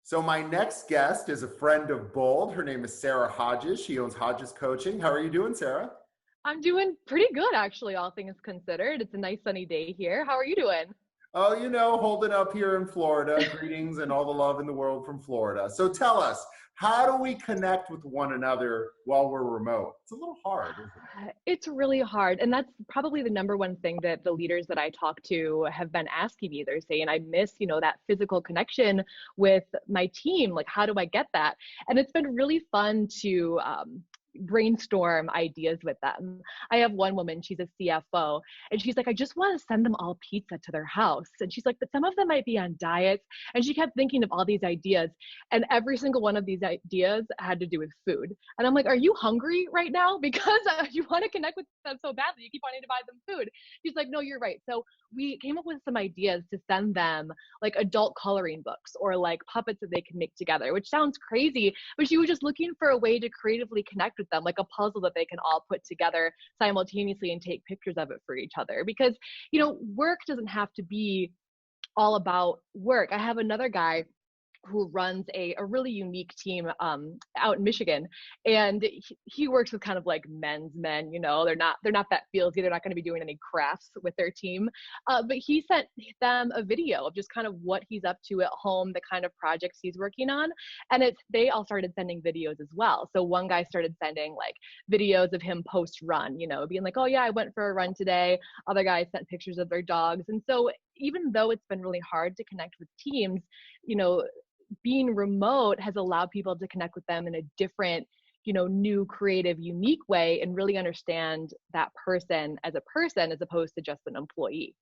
So my next guest is a friend of Bold. Her name is Sarah Hodges. She owns Hodges Coaching. How are you doing, Sarah? I'm doing pretty good, actually, all things considered. It's a nice sunny day here. How are you doing? Oh, holding up here in Florida. Greetings and all the love in the world from Florida. So tell us, how do we connect with one another while we're remote? It's a little hard, isn't it? It's really hard. And that's probably the number one thing that the leaders that I talk to have been asking me. They're saying, I miss, that physical connection with my team. Like, how do I get that? And it's been really fun to brainstorm ideas with them. I have one woman, she's a CFO, and she's like, I just want to send them all pizza to their house. And she's like, but some of them might be on diets. And she kept thinking of all these ideas. And every single one of these ideas had to do with food. And I'm like, are you hungry right now? Because you want to connect with them so badly. You keep wanting to buy them food. She's like, no, you're right. So we came up with some ideas to send them like adult coloring books or like puppets that they can make together, which sounds crazy, but she was just looking for a way to creatively connect with them, like a puzzle that they can all put together simultaneously and take pictures of it for each other. Because, work doesn't have to be all about work. I have another guy who runs a really unique team out in Michigan, and he works with kind of like men's men. They're not that fieldsy. They're not going to be doing any crafts with their team, but he sent them a video of just kind of what he's up to at home, the kind of projects he's working on, and they all started sending videos as well. So one guy started sending like videos of him post run, being like, oh yeah, I went for a run today. Other guys sent pictures of their dogs. And so even though it's been really hard to connect with teams, being remote has allowed people to connect with them in a different, new, creative, unique way and really understand that person as opposed to just an employee.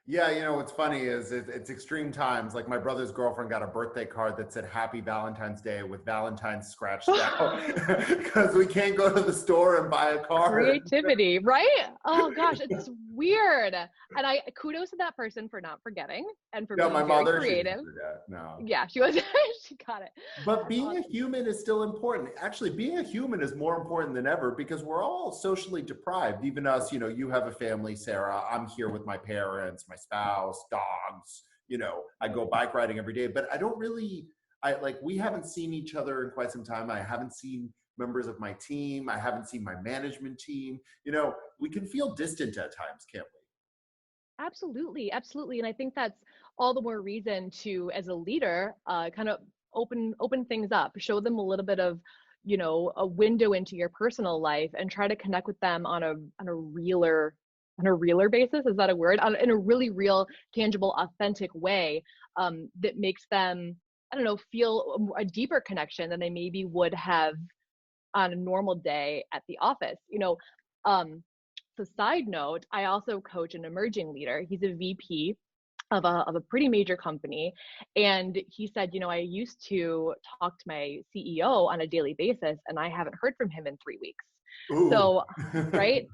Yeah, what's funny is it's extreme times. Like my brother's girlfriend got a birthday card that said Happy Valentine's Day with Valentine's scratched out because we can't go to the store and buy a card. Creativity, right? Oh gosh, it's weird. And I kudos to that person for not forgetting and for being my very mother, creative. No. Yeah, she was. She got it. But being a human is still important. Actually, being a human is more important than ever because we're all socially deprived. Even us, you have a family, Sarah. I'm here with my parents, my spouse, dogs. I go bike riding every day, but we haven't seen each other in quite some time. I haven't seen members of my team. I haven't seen my management team. We can feel distant at times, can't we? Absolutely, absolutely. And I think that's all the more reason to, as a leader, kind of open things up, show them a little bit of, a window into your personal life and try to connect with them on a realer basis. Is that a word? In a really real, tangible, authentic way that makes them, I don't know, feel a deeper connection than they maybe would have on a normal day at the office. So side note, I also coach an emerging leader. He's a VP of a pretty major company. And he said, I used to talk to my CEO on a daily basis and I haven't heard from him in 3 weeks. Ooh. So, right?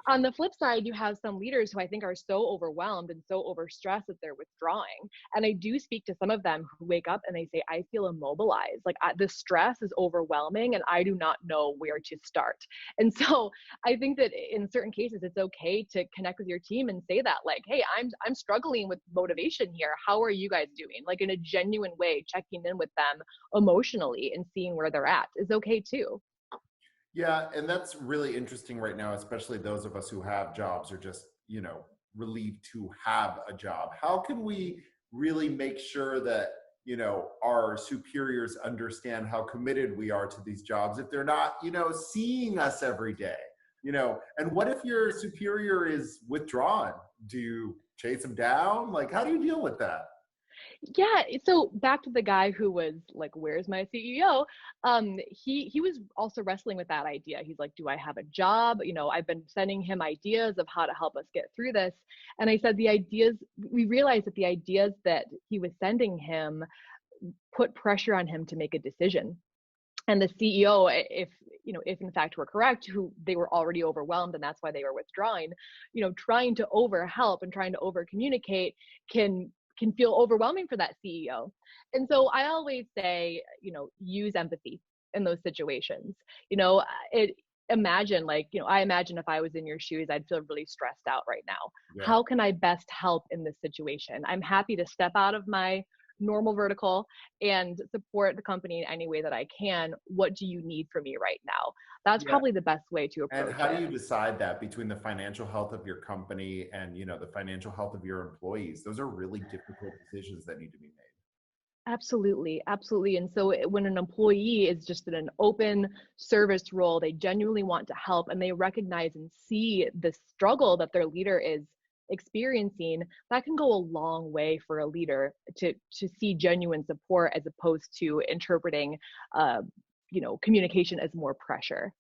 On the flip side, you have some leaders who I think are so overwhelmed and so overstressed that they're withdrawing. And I do speak to some of them who wake up and they say, I feel immobilized. Like the stress is overwhelming and I do not know where to start. And so I think that in certain cases, it's okay to connect with your team and say that, like, hey, I'm struggling with motivation here. How are you guys doing? Like in a genuine way, checking in with them emotionally and seeing where they're at is okay too. Yeah, and that's really interesting right now, especially those of us who have jobs or just, relieved to have a job. How can we really make sure that, our superiors understand how committed we are to these jobs if they're not, seeing us every day, and what if your superior is withdrawn? Do you chase them down? Like, how do you deal with that? Yeah, so back to the guy who was like, where's my CEO? He was also wrestling with that idea. He's like, do I have a job? I've been sending him ideas of how to help us get through this. And I said we realized that the ideas that he was sending him put pressure on him to make a decision. And the CEO, if in fact we're correct, who they were already overwhelmed and that's why they were withdrawing, trying to overhelp and trying to over communicate can feel overwhelming for that CEO. And so I always say, use empathy in those situations. Imagine I imagine if I was in your shoes, I'd feel really stressed out right now. Yeah. How can I best help in this situation? I'm happy to step out of my normal vertical and support the company in any way that I can. What do you need from me right now? That's Yeah. probably the best way to And approach how do it. you decide that between the financial health of your company and, the financial health of your employees? Those are really difficult decisions that need to be made. Absolutely, absolutely. And so when an employee is just in an open service role, they genuinely want to help and they recognize and see the struggle that their leader is experiencing, that can go a long way for a leader to see genuine support as opposed to interpreting communication as more pressure.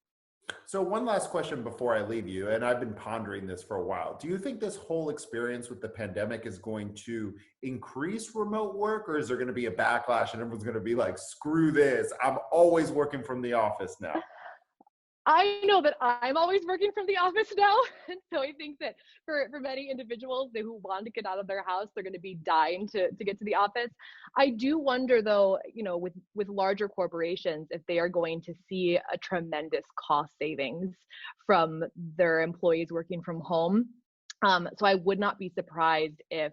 So, one last question before I leave you, and I've been pondering this for a while. Do you think this whole experience with the pandemic is going to increase remote work, or is there going to be a backlash and everyone's going to be like, screw this, I'm always working from the office now? I know that I'm always working from the office now. And so I think that for many individuals who want to get out of their house, they're going to be dying to get to the office. I do wonder though, with larger corporations, if they are going to see a tremendous cost savings from their employees working from home. So I would not be surprised if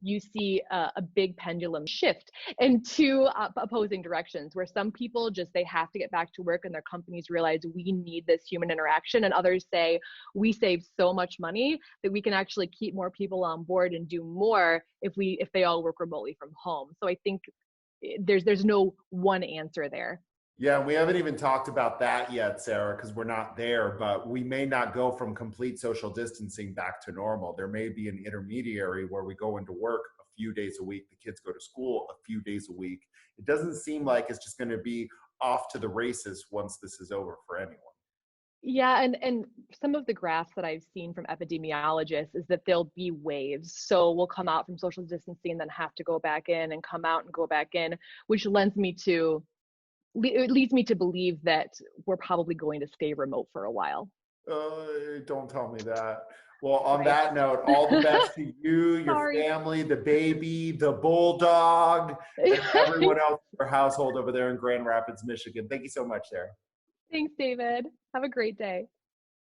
you see a big pendulum shift in two opposing directions, where some people just they have to get back to work and their companies realize we need this human interaction, and others say we save so much money that we can actually keep more people on board and do more if they all work remotely from home. So I think there's no one answer there. Yeah, we haven't even talked about that yet, Sarah, because we're not there, but we may not go from complete social distancing back to normal. There may be an intermediary where we go into work a few days a week, the kids go to school a few days a week. It doesn't seem like it's just going to be off to the races once this is over for anyone. Yeah, and some of the graphs that I've seen from epidemiologists is that there'll be waves. So we'll come out from social distancing and then have to go back in and come out and go back in, which it leads me to believe that we're probably going to stay remote for a while. Don't tell me that. Well, on Right. that note, all the best to you, your Sorry. family, the baby, the bulldog, and everyone else in your household over there in Grand Rapids, Michigan. Thank you so much, Sarah. Thanks, David. Have a great day.